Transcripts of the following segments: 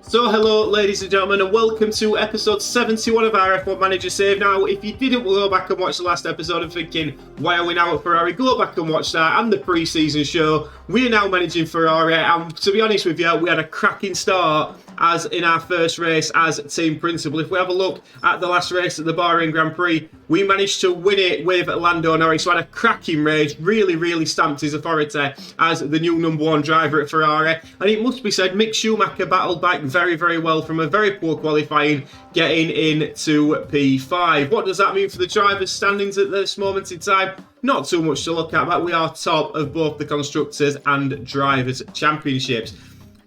So hello ladies and gentlemen, and welcome to episode 71 of our F1 Manager Save. Now, if you didn't go back and watch the last episode and thinking, why are we now at Ferrari, go back and watch that and the pre-season show. We are now managing Ferrari, and to be honest with you, we had a cracking start as in our first race as team principal. If we have a look at the last race at the Bahrain Grand Prix, we managed to win it with Lando Norris, who had a cracking race, really stamped his authority as the new number one driver at Ferrari. And it must be said, Mick Schumacher battled back very well from a very poor qualifying, getting into P5. What does that mean for the drivers' standings at this moment in time? Not too much to look at, but we are top of both the Constructors and Drivers' Championships.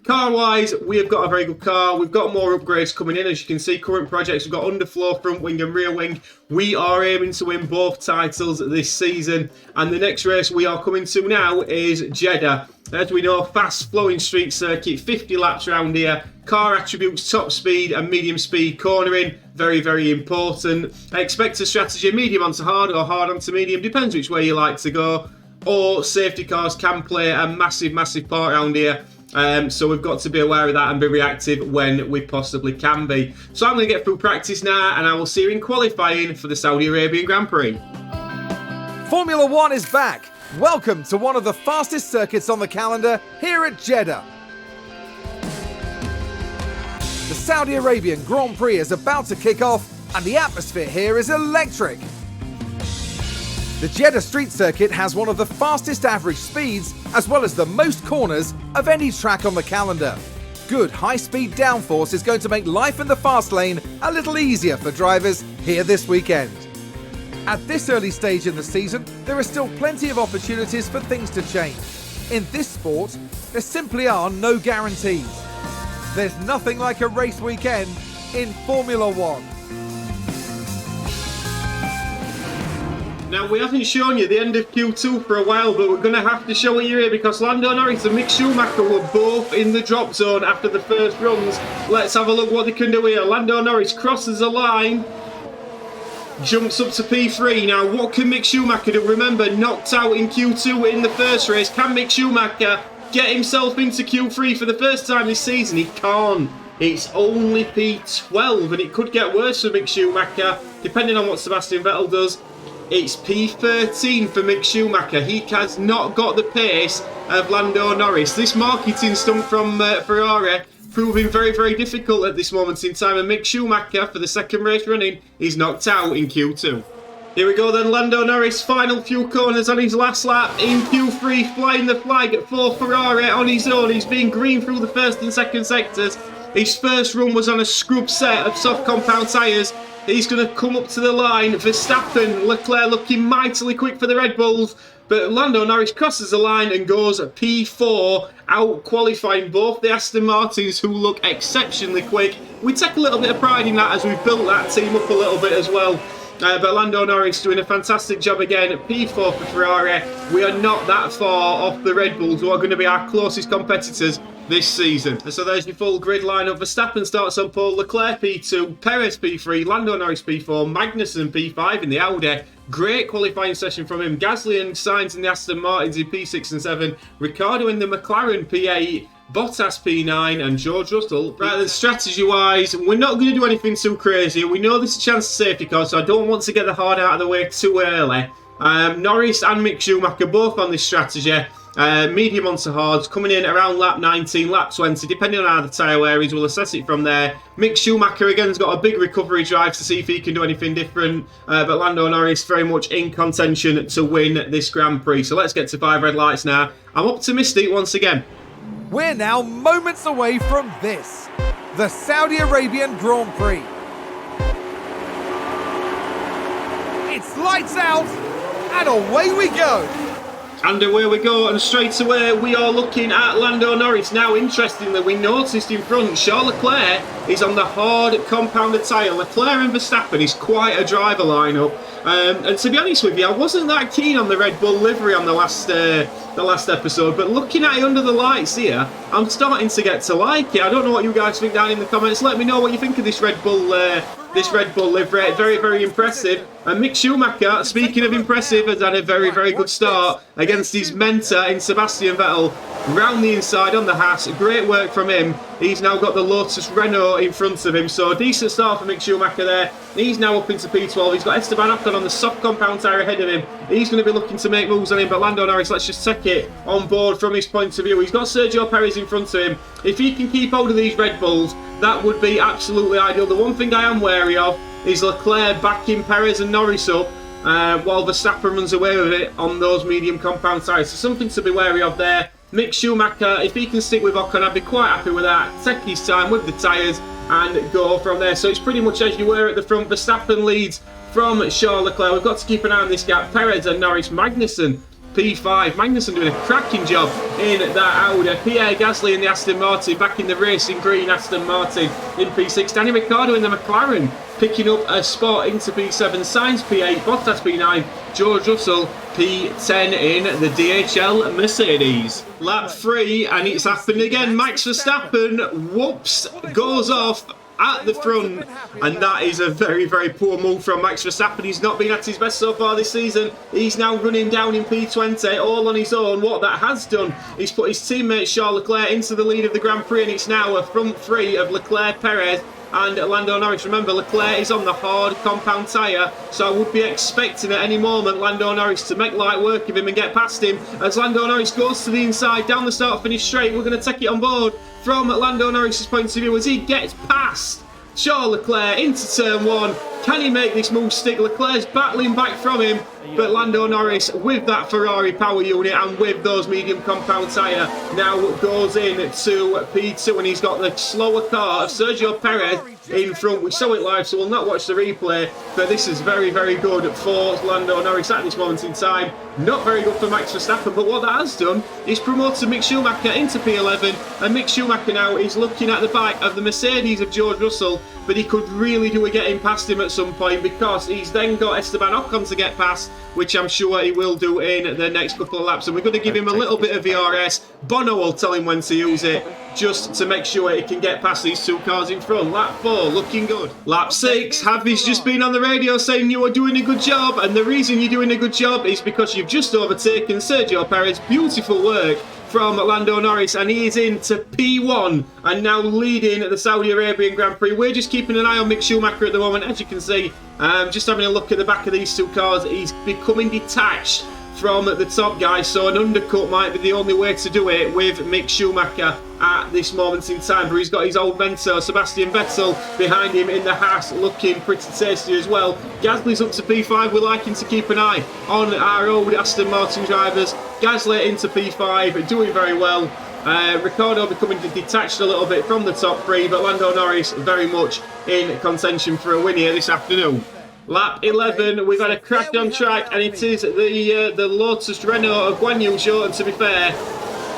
Car-wise, we have got a very good car. We've got more upgrades coming in. As you can see, current projects, we've got underfloor, front wing and rear wing. We are aiming to win both titles this season. And the next race we are coming to now is Jeddah. As we know, fast-flowing street circuit, 50 laps around here. Car attributes, top speed and medium speed cornering. Very important. I expect a strategy medium onto hard or hard onto medium. Depends which way you like to go. Or safety cars can play a massive part around here. So we've got to be aware of that and be reactive when we possibly can be. So I'm going to get through practice now, and I will see you in qualifying for the Saudi Arabian Grand Prix. Formula One is back. Welcome to one of the fastest circuits on the calendar here at Jeddah. The Saudi Arabian Grand Prix is about to kick off, and the atmosphere here is electric. The Jeddah street circuit has one of the fastest average speeds, as well as the most corners of any track on the calendar. Good high-speed downforce is going to make life in the fast lane a little easier for drivers here this weekend. At this early stage in the season, there are still plenty of opportunities for things to change. In this sport, there simply are no guarantees. There's nothing like a race weekend in Formula One. Now, we haven't shown you the end of Q2 for a while, but we're going to have to show it here because Lando Norris and Mick Schumacher were both in the drop zone after the first runs. Let's have a look what they can do here. Lando Norris crosses the line, jumps up to P3. Now, what can Mick Schumacher do? Remember, knocked out in Q2 in the first race. Can Mick Schumacher get himself into Q3 for the first time this season? He can't. It's only P12, and it could get worse for Mick Schumacher, depending on what Sebastian Vettel does. It's P13 for Mick Schumacher. He has not got the pace of Lando Norris. This marketing stunt from Ferrari proving very difficult at this moment in time. And Mick Schumacher, for the second race running, is knocked out in Q2. Here we go then, Lando Norris, final few corners on his last lap in Q3, flying the flag for Ferrari on his own. He's been green through the first and second sectors. His first run was on a scrub set of soft compound tyres. He's going to come up to the line. Verstappen, Leclerc looking mightily quick for the Red Bulls. But Lando Norris crosses the line and goes P4, out qualifying both the Aston Martins, who look exceptionally quick. We take a little bit of pride in that as we've built that team up a little bit as well. But Lando Norris doing a fantastic job again. P4 for Ferrari. We are not that far off the Red Bulls, who are going to be our closest competitors this season. And so there's your full grid lineup. Verstappen starts on pole, Leclerc P2, Perez P3, Lando Norris P4, Magnussen P5 in the Audi. Great qualifying session from him. Gasly and Sainz in the Aston Martins in P6 and 7. Ricciardo in the McLaren P8. Bottas P9 and George Russell. Right then, strategy-wise, we're not going to do anything too crazy. We know there's a chance of safety car, so I don't want to get the hard out of the way too early. Norris and Mick Schumacher both on this strategy. Medium onto hards, coming in around lap 19, lap 20, depending on how the tyre wear is, we'll assess it from there. Mick Schumacher again has got a big recovery drive to see if he can do anything different, but Lando Norris very much in contention to win this Grand Prix. So let's get to 5 red lights now. I'm optimistic once again. We're now moments away from this, the Saudi Arabian Grand Prix. It's lights out, and away we go. And away we go, and straight away we are looking at Lando Norris. Now, interestingly, we noticed in front, Charles Leclerc is on the hard compounded tyre. Leclerc and Verstappen is quite a driver lineup. And to be honest with you, I wasn't that keen on the Red Bull livery on the last episode, but looking at it under the lights here, I'm starting to get to like it. I don't know what you guys think down in the comments. Let me know what you think of this Red Bull livery. Very impressive. And Mick Schumacher, speaking of impressive, has had a very good start against his mentor in Sebastian Vettel. Round the inside on the Haas. Great work from him. He's now got the Lotus Renault in front of him, so a decent start for Mick Schumacher there. He's now up into P12. He's got Esteban Ocon on the soft compound tyre ahead of him. He's going to be looking to make moves on him, but Lando Norris, let's just take it on board from his point of view. He's got Sergio Perez in front of him. If he can keep hold of these Red Bulls, that would be absolutely ideal. The one thing I am wary of is Leclerc backing Perez and Norris up while Verstappen runs away with it on those medium compound tyres. So something to be wary of there. Mick Schumacher, if he can stick with Ocon, I'd be quite happy with that. Take his time with the tyres and go from there. So it's pretty much as you were at the front. Verstappen leads from Charles Leclerc. We've got to keep an eye on this gap. Perez and Norris. Magnussen, P5. Magnussen doing a cracking job in that Audi. Pierre Gasly in the Aston Martin, back in the racing green Aston Martin in P6. Danny Ricciardo in the McLaren, picking up a spot into P7. Sainz P8, Bottas P9, George Russell P10 in the DHL Mercedes. Lap 3, and it's happened again. Max Verstappen, whoops, goes off at the front, and that is a very, very poor move from Max Verstappen. He's not been at his best so far this season. He's now running down in P20 all on his own. What that has done is put his teammate Charles Leclerc into the lead of the Grand Prix, and it's now a front three of Leclerc, Perez and Lando Norris. Remember, Leclerc is on the hard compound tyre, so I would be expecting at any moment Lando Norris to make light work of him and get past him. As Lando Norris goes to the inside, down the start finish straight, we're going to take it on board from Lando Norris's point of view as he gets past Charles Leclerc into turn 1. Can he make this move stick? Leclerc's battling back from him, but Lando Norris, with that Ferrari power unit and with those medium compound tyre, now goes in to P2, and he's got the slower car of Sergio Perez in front. We saw it live, so we'll not watch the replay, but this is very, very good for Lando Norris at this moment in time. Not very good for Max Verstappen, but what that has done is promoted Mick Schumacher into P11, and Mick Schumacher now is looking at the back of the Mercedes of George Russell, but he could really do a getting past him at some point, because he's then got Esteban Ocon to get past, which I'm sure he will do in the next couple of laps, and we're going to give him a little bit of VRS. Bono will tell him when to use it, just to make sure he can get past these two cars in front. Lap 4, looking good. Lap 6, Javi's just been on the radio saying you are doing a good job, and the reason you're doing a good job is because you've just overtaken Sergio Perez. Beautiful work from Lando Norris, and he is into P1 and now leading the Saudi Arabian Grand Prix. We're just keeping an eye on Mick Schumacher at the moment. As you can see, just having a look at the back of these two cars, he's becoming detached from the top guy, so an undercut might be the only way to do it with Mick Schumacher at this moment in time. But he's got his old mentor Sebastian Vettel behind him in the Haas, looking pretty tasty as well. Gasly's up to P5. We're liking to keep an eye on our old Aston Martin drivers. Gasly into P5, doing very well. Ricciardo becoming detached a little bit from the top three, but Lando Norris very much in contention for a win here this afternoon. Lap 11, we've had a crack on track, and it is the Lotus Renault of Guan Yu Zhou, and to be fair,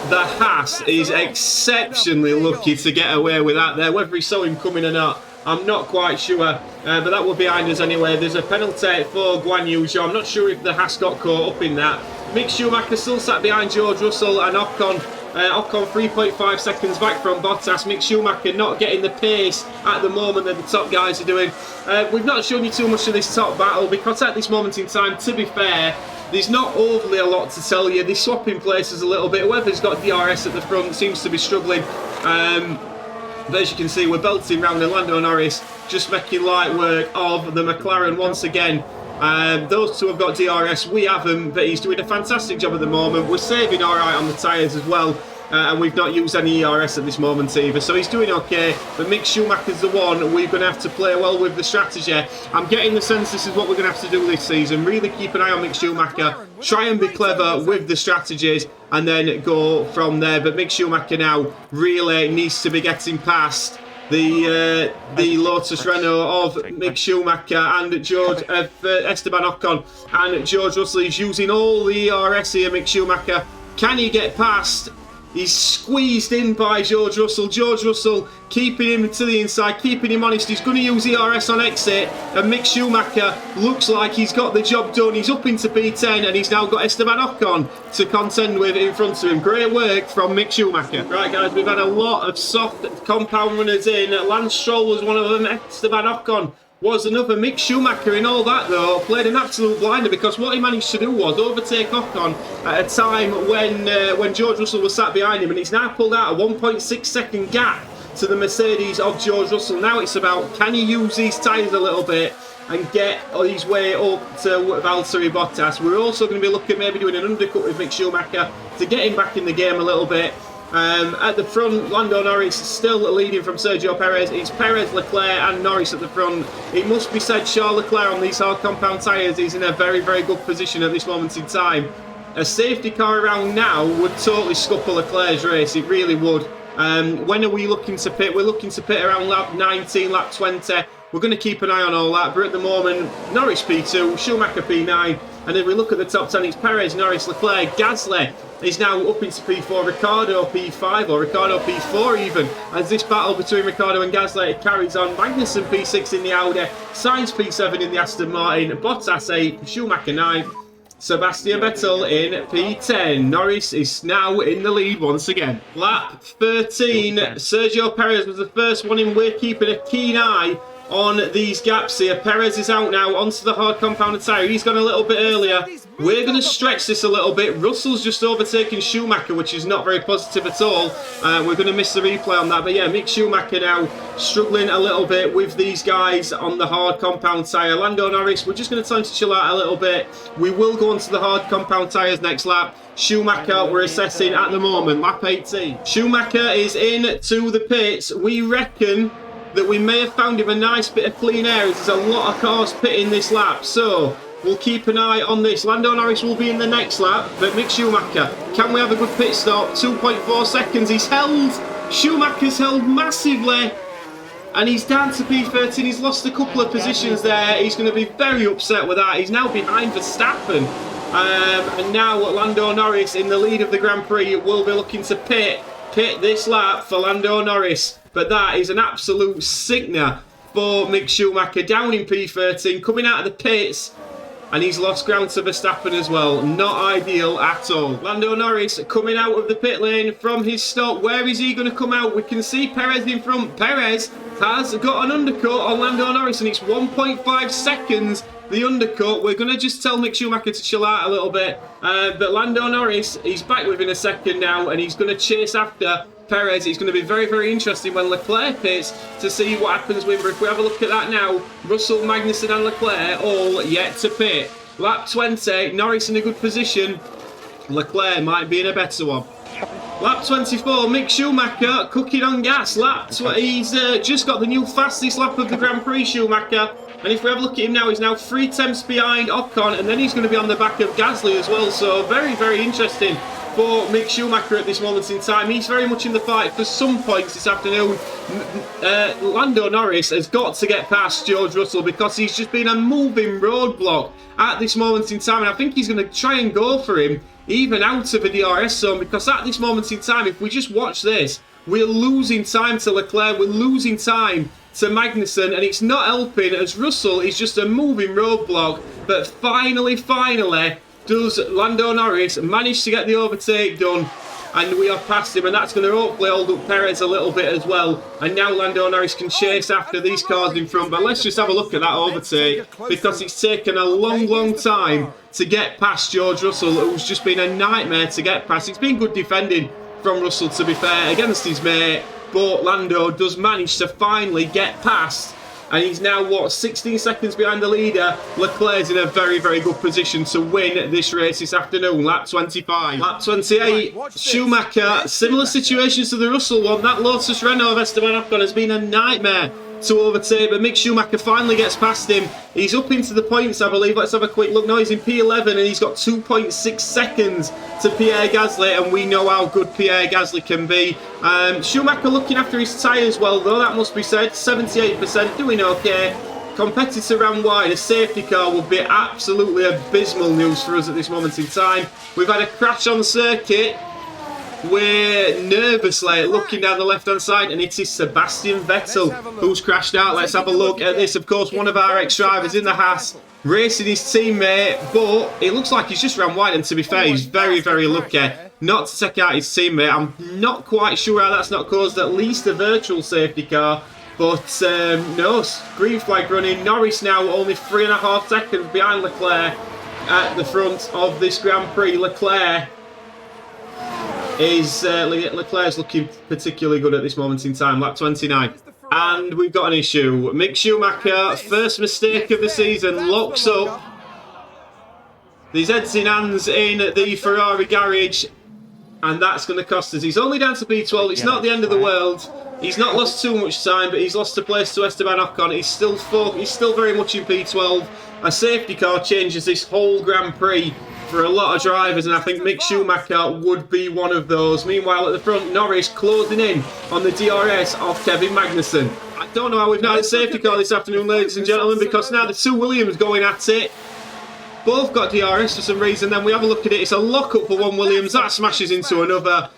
the Haas is exceptionally lucky to get away with that there. Whether he saw him coming or not, I'm not quite sure, but that will be behind us anyway. There's a penalty for Guan Yu Zhou. I'm not sure if the Haas got caught up in that. Mick Schumacher still sat behind George Russell, and Ocon 3.5 seconds back from Bottas. Mick Schumacher not getting the pace at the moment that the top guys are doing. We've not shown you too much of this top battle, because at this moment in time, to be fair, there's not overly a lot to tell you. They're swapping places a little bit. Whoever's got DRS at the front seems to be struggling. But as you can see, we're belting round Lando Norris, just making light work of the McLaren once again. Those two have got DRS, we haven't, but he's doing a fantastic job at the moment. We're saving alright on the tyres as well, and we've not used any ERS at this moment either, so he's doing okay. But Mick Schumacher's the one we're going to have to play well with the strategy. I'm getting the sense this is what we're going to have to do this season. Really keep an eye on Mick Schumacher, try and be clever with the strategies, and then go from there. But Mick Schumacher now really needs to be getting past the Lotus Renault of Mick Schumacher and Esteban Ocon, and George Russell is using all the ERS here. Mick Schumacher, can he get past? He's squeezed in by George Russell. George Russell keeping him to the inside, keeping him honest. He's going to use ERS on exit, and Mick Schumacher looks like he's got the job done. He's up into P10, and he's now got Esteban Ocon to contend with in front of him. Great work from Mick Schumacher. Right, guys, we've had a lot of soft compound runners in. Lance Stroll was one of them. Esteban Ocon was another. Mick Schumacher in all that, though, played an absolute blinder, because what he managed to do was overtake Ocon at a time when George Russell was sat behind him, and he's now pulled out a 1.6 second gap to the Mercedes of George Russell. Now it's about, can he use these tyres a little bit and get his way up to Valtteri Bottas. We're also going to be looking at maybe doing an undercut with Mick Schumacher to get him back in the game a little bit. At the front, Lando Norris still leading from Sergio Perez. It's Perez, Leclerc and Norris at the front. It must be said, Charles Leclerc on these hard compound tyres is in a very, very good position at this moment in time. A safety car around now would totally scupper Leclerc's race, it really would. When are we looking to pit? We're looking to pit around lap 19, lap 20. We're going to keep an eye on all that, but at the moment, Norris P2, Schumacher P9, and if we look at the top 10, it's Perez, Norris, Leclerc, Gasly is now up into P4, Ricciardo P5, or Ricciardo P4 even, as this battle between Ricciardo and Gasly carries on. Magnussen P6 in the Audi, Sainz P7 in the Aston Martin, Bottas 8, Schumacher 9, Sebastian Vettel in P10. Norris is now in the lead once again. Lap 13, Sergio Perez was the first one in. We're keeping a keen eye on these gaps here. Perez is out now onto the hard compounded tyre. He's gone a little bit earlier. We're going to stretch this a little bit. Russell's just overtaken Schumacher, which is not very positive at all. We're going to miss the replay on that. But yeah, Mick Schumacher now struggling a little bit with these guys on the hard compound tyre. Lando Norris, we're just going to tell him to chill out a little bit. We will go onto the hard compound tyres next lap. Schumacher, we're assessing at the moment, lap 18. Schumacher is in to the pits. We reckon that we may have found him a nice bit of clean air. There's a lot of cars pitting this lap, so we'll keep an eye on this. Lando Norris will be in the next lap, but Mick Schumacher, can we have a good pit stop? 2.4 seconds, he's held. Schumacher's held massively, and he's down to P13. He's lost a couple of positions there. He's going to be very upset with that. He's now behind Verstappen. And now Lando Norris in the lead of the Grand Prix will be looking to pit this lap for Lando Norris. But that is an absolute sickener for Mick Schumacher, down in P13, coming out of the pits, and he's lost ground to Verstappen as well. Not ideal at all. Lando Norris coming out of the pit lane from his stop. Where is he going to come out? We can see Perez in front. Perez has got an undercut on Lando Norris, and it's 1.5 seconds. The undercut. We're going to just tell Mick Schumacher to chill out a little bit. But Lando Norris, he's back within a second now, and he's going to chase after Perez. It's going to be very, very interesting when Leclerc pits to see what happens with her. If we have a look at that now, Russell, Magnussen and Leclerc all yet to pit. Lap 20, Norris in a good position. Leclerc might be in a better one. Lap 24, Mick Schumacher cooking on gas. He's just got the new fastest lap of the Grand Prix, Schumacher. And if we have a look at him now, he's now 3 tenths behind Ocon, and then he's going to be on the back of Gasly as well. So very, very interesting for Mick Schumacher at this moment in time. He's very much in the fight for some points this afternoon. Lando Norris has got to get past George Russell because he's just been a moving roadblock at this moment in time. And I think he's going to try and go for him even out of the DRS zone, because at this moment in time, if we just watch this, we're losing time to Leclerc, we're losing time to Magnussen, and it's not helping as Russell is just a moving roadblock. But finally, does Lando Norris manage to get the overtake done, and we are past him, and that's going to hopefully hold up Perez a little bit as well. And now Lando Norris can chase after these cars in front. But let's just have a look at that overtake, because it's taken a long time to get past George Russell, who's just been a nightmare to get past. It's been good defending from Russell, to be fair, against his mate, but Lando does manage to finally get past, and he's now, 16 seconds behind the leader. Leclerc's in a very, very good position to win this race this afternoon. Lap 25. Lap 28, Schumacher, similar situations to the Russell one. That Lotus Renault of Esteban Ocon has been a nightmare to overtake, but Mick Schumacher finally gets past him. He's up into the points, I believe. Let's have a quick look. No, he's in P11, and he's got 2.6 seconds to Pierre Gasly, and we know how good Pierre Gasly can be. Schumacher looking after his tyres well, though, that must be said. 78%, doing okay. Competitor ran wide, a safety car would be absolutely abysmal news for us at this moment in time. We've had a crash on the circuit. We're nervously looking down the left-hand side, and it is Sebastian Vettel who's crashed out. Let's have a look at this. Of course, one of our ex-drivers in the Haas racing his teammate, but it looks like he's just ran wide, and to be fair, he's very, very lucky not to take out his teammate. I'm not quite sure how that's not caused at least a virtual safety car, but no, green flag running. Norris now only 3.5 seconds behind Leclerc at the front of this Grand Prix. Leclerc is Leclerc's looking particularly good at this moment in time, lap 29. And we've got an issue. Mick Schumacher, first mistake of the season, locks up. There's heads in hands in the Ferrari garage, and that's going to cost us. He's only down to P12. It's not the end of the world. He's not lost too much time, but he's lost a place to Esteban Ocon. He's still very much in P12. A safety car changes this whole Grand Prix for a lot of drivers, and I think Mick Schumacher would be one of those. Meanwhile, at the front, Norris closing in on the DRS of Kevin Magnussen. I don't know how we've not had a safety car this afternoon, ladies and gentlemen, because now the two Williams going at it. Both got DRS for some reason. Then we have a look at it. It's a lock-up for one Williams. That smashes into another.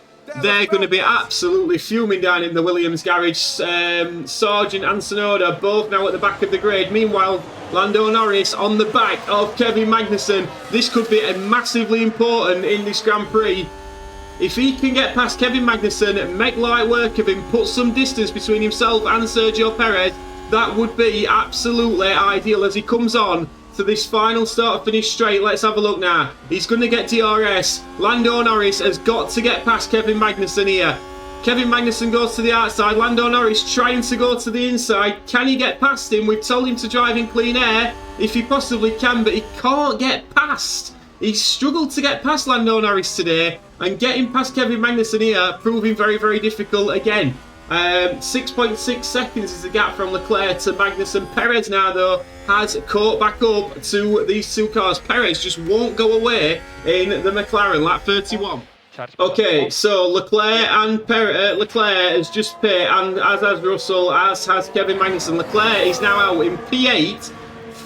They're going to be absolutely fuming down in the Williams garage. Sargent and Tsunoda both now at the back of the grid. Meanwhile, Lando Norris on the back of Kevin Magnussen. This could be a massively important in this Grand Prix. If he can get past Kevin Magnussen, make light work of him, put some distance between himself and Sergio Perez, that would be absolutely ideal as he comes on to this final start finish straight. Let's have a look now. He's going to get DRS. Lando Norris has got to get past Kevin Magnussen here. Kevin Magnussen goes to the outside. Lando Norris trying to go to the inside. Can he get past him? We've told him to drive in clean air if he possibly can, but he can't get past. He's struggled to get past Lando Norris today, and getting past Kevin Magnussen here proving very, very difficult again. 6.6 seconds is the gap from Leclerc to Magnussen. Perez now, though, has caught back up to these two cars. Perez just won't go away in the McLaren, lap 31. Okay, so Leclerc and Leclerc has just pit, and as has Russell, as has Kevin Magnussen. Leclerc is now out in P8,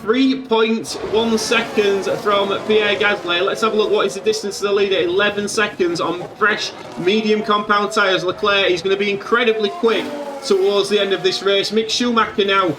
3.1 seconds from Pierre Gasly. Let's have a look. What is the distance to the leader? 11 seconds on fresh medium compound tyres. Leclerc is going to be incredibly quick towards the end of this race. Mick Schumacher now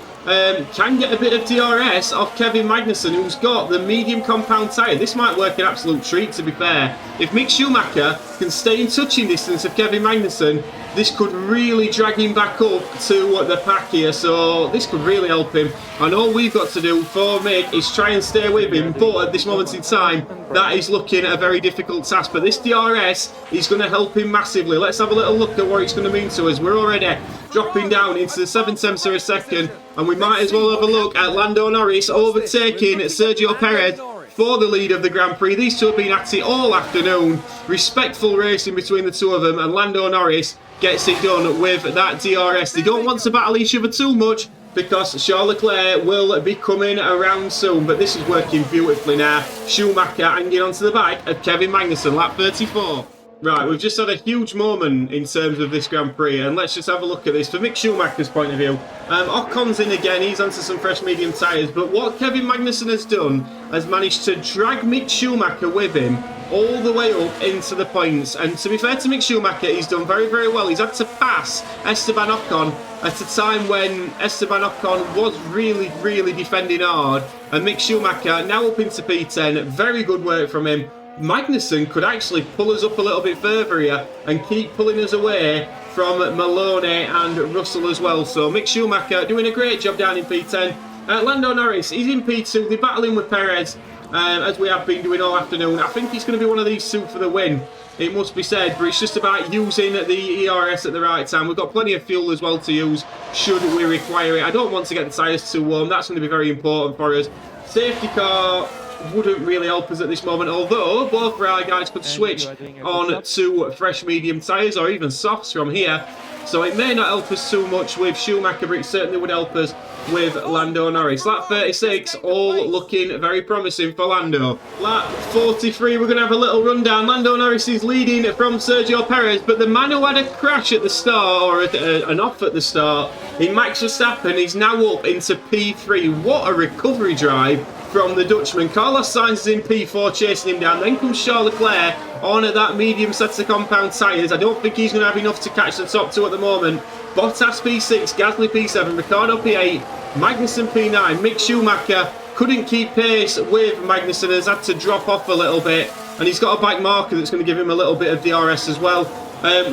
can get a bit of DRS off Kevin Magnussen, who's got the medium compound tyre. This might work an absolute treat, to be fair. If Mick Schumacher can stay in touching distance of Kevin Magnussen, this could really drag him back up to the pack here, so this could really help him. And all we've got to do for Mick is try and stay with him, but at this moment in time, that is looking a very difficult task. But this DRS is going to help him massively. Let's have a little look at what it's going to mean to us. We're already dropping down into the 7/10 of a second, and we might as well have a look at Lando Norris overtaking Sergio Perez for the lead of the Grand Prix. These two have been at it all afternoon. Respectful racing between the two of them, and Lando Norris gets it done with that DRS. They don't want to battle each other too much because Charles Leclerc will be coming around soon, but this is working beautifully now. Schumacher hanging onto the back of Kevin Magnussen, lap 34. Right, we've just had a huge moment in terms of this Grand Prix, and let's just have a look at this. For Mick Schumacher's point of view, Ocon's in again, he's onto some fresh medium tyres, but what Kevin Magnussen has done has managed to drag Mick Schumacher with him all the way up into the points. And to be fair to Mick Schumacher, he's done very, very well. He's had to pass Esteban Ocon at a time when Esteban Ocon was really, really defending hard, and Mick Schumacher now up into P10. Very good work from him. Magnussen could actually pull us up a little bit further here and keep pulling us away from Maloney and Russell as well. So Mick Schumacher doing a great job down in P10. Lando Norris, he's in P2. They're battling with Perez, as we have been doing all afternoon. I think he's going to be one of these two for the win, it must be said, but it's just about using the ERS at the right time. We've got plenty of fuel as well to use should we require it. I don't want to get the tyres too warm. That's going to be very important for us. Safety car wouldn't really help us at this moment, although both Ferrari guys could switch on to fresh medium tyres or even softs from here, so it may not help us too much with Schumacher, but it certainly would help us with Lando Norris. Lap 36, all looking very promising for Lando. Lap 43, we're going to have a little rundown. Lando Norris is leading from Sergio Perez, but the man who had a crash at the start, or an off at the start, in Max Verstappen, is now up into P3. What a recovery drive from the Dutchman. Carlos Sainz is in P4 chasing him down. Then comes Charles Leclerc on at that medium set of compound tyres. I don't think he's going to have enough to catch the top two at the moment. Bottas P6, Gasly P7, Ricciardo P8, Magnussen P9. Mick Schumacher couldn't keep pace with Magnussen, has had to drop off a little bit, and he's got a back marker that's going to give him a little bit of DRS as well.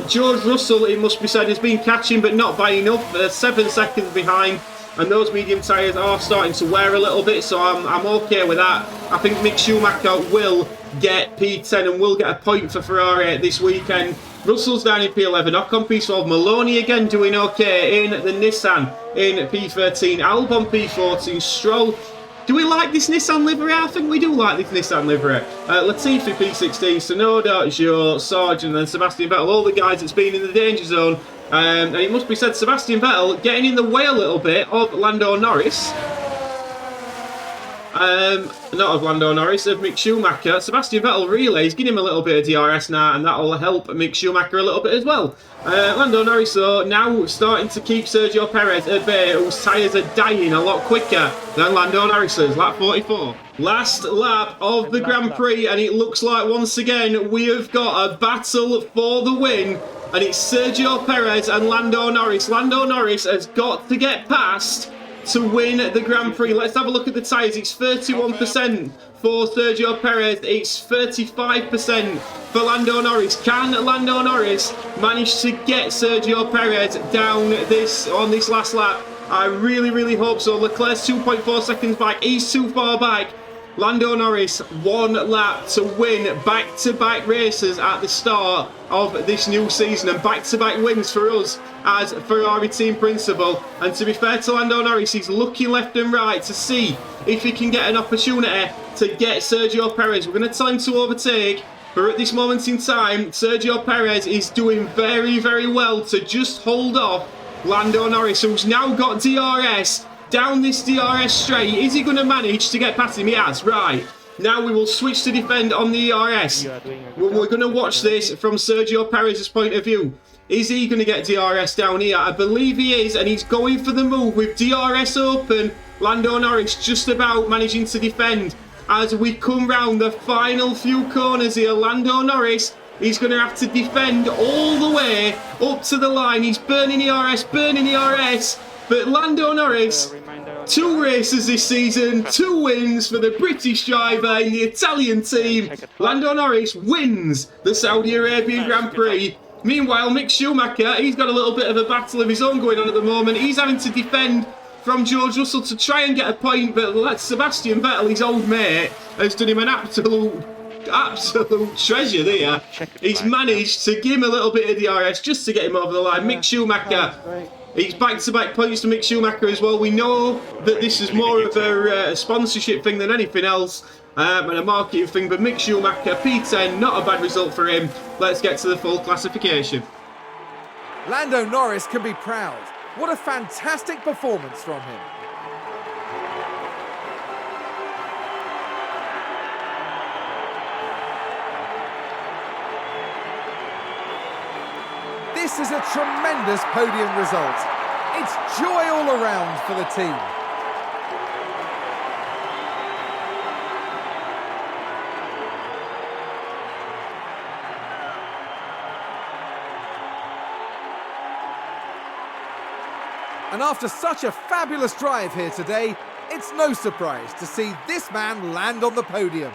George Russell, it must be said, has been catching but not by enough. 7 seconds behind, and those medium tyres are starting to wear a little bit, so I'm okay with that. I think Mick Schumacher will get P10 and will get a point for Ferrari this weekend. Russell's down in P11, Ocon P12, Maloney again doing okay in the Nissan in P13, Albon P14, Stroll. Do we like this Nissan livery? I think we do like this Nissan livery. Latifi P16, Tsunoda, Zhou, Sargent and Sebastian Vettel, all the guys that's been in the danger zone. And it must be said, Sebastian Vettel getting in the way a little bit of Lando Norris. Not of Lando Norris, of Mick Schumacher. Sebastian Vettel relays, give him a little bit of DRS now, and that'll help Mick Schumacher a little bit as well. Lando Norris, though, now starting to keep Sergio Perez at bay, whose tyres are dying a lot quicker than Lando Norris's. Lap 44. Last lap of the Grand Prix, and it looks like once again we have got a battle for the win. And it's Sergio Perez and Lando Norris. Lando Norris has got to get past to win the Grand Prix. Let's have a look at the tyres. It's 31% for Sergio Perez. It's 35% for Lando Norris. Can Lando Norris manage to get Sergio Perez down on this last lap? I really, really hope so. Leclerc's 2.4 seconds back. He's too far back. Lando Norris, one lap to win back-to-back races at the start of this new season, and back-to-back wins for us as Ferrari team principal. And to be fair to Lando Norris, he's looking left and right to see if he can get an opportunity to get Sergio Perez. We're going to tell him to overtake, but at this moment in time, Sergio Perez is doing very, very well to just hold off Lando Norris, who's now got DRS down this DRS straight. Is he going to manage to get past him? He has. Right. Now we will switch to defend on the ERS. We're going to watch this from Sergio Perez's point of view. Is he going to get DRS down here? I believe he is, and he's going for the move with DRS open. Lando Norris just about managing to defend. As we come round the final few corners here, Lando Norris, he's going to have to defend all the way up to the line. He's burning ERS, but Lando Norris, 2 races this season, 2 wins for the British driver in the Italian team. Lando Norris wins the Saudi Arabian Grand Prix. Meanwhile, Mick Schumacher, he's got a little bit of a battle of his own going on at the moment. He's having to defend from George Russell to try and get a point, but Sebastian Vettel, his old mate, has done him an absolute treasure there. He's managed to give him a little bit of DRS just to get him over the line. Mick Schumacher, he's back-to-back points to Mick Schumacher as well. We know that this is more of a sponsorship thing than anything else, and a marketing thing, but Mick Schumacher, P10, not a bad result for him. Let's get to the full classification. Lando Norris can be proud. What a fantastic performance from him. This is a tremendous podium result. It's joy all around for the team. And after such a fabulous drive here today, it's no surprise to see this man land on the podium.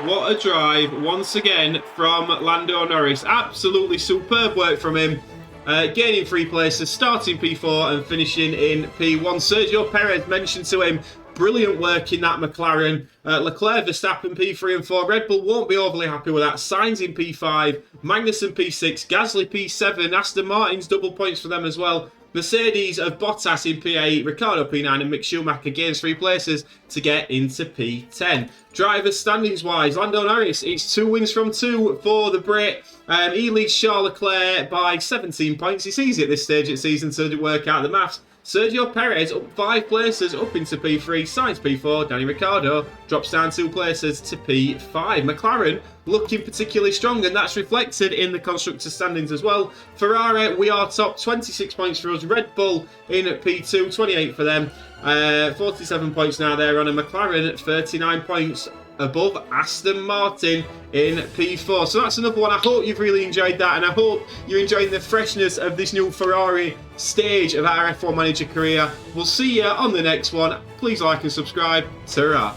What a drive once again from Lando Norris. Absolutely superb work from him. Gaining 3 places, starting P4 and finishing in P1. Sergio Perez mentioned to him, brilliant work in that McLaren. Leclerc, Verstappen P3 and 4. Red Bull won't be overly happy with that. Sainz in P5, Magnussen P6, Gasly P7, Aston Martin's double points for them as well. Mercedes of Bottas in P8, Ricciardo P9 and Mick Schumacher gains 3 places to get into P10. Drivers standings wise, Lando Norris, it's 2 wins from 2 for the Brit. He leads Charles Leclerc by 17 points. It's easy at this stage of the season to work out the maths. Sergio Perez up 5 places up into P3, Sainz P4, Danny Ricciardo drops down 2 places to P5. McLaren looking particularly strong, and that's reflected in the constructor standings as well. Ferrari, we are top, 26 points for us. Red Bull in at P2, 28 for them. 47 points now there on a McLaren at 39 points above Aston Martin in P4. So that's another one. I hope you've really enjoyed that, and I hope you're enjoying the freshness of this new Ferrari stage of our F1 Manager career. We'll see you on the next one. Please like and subscribe. Ta-ra.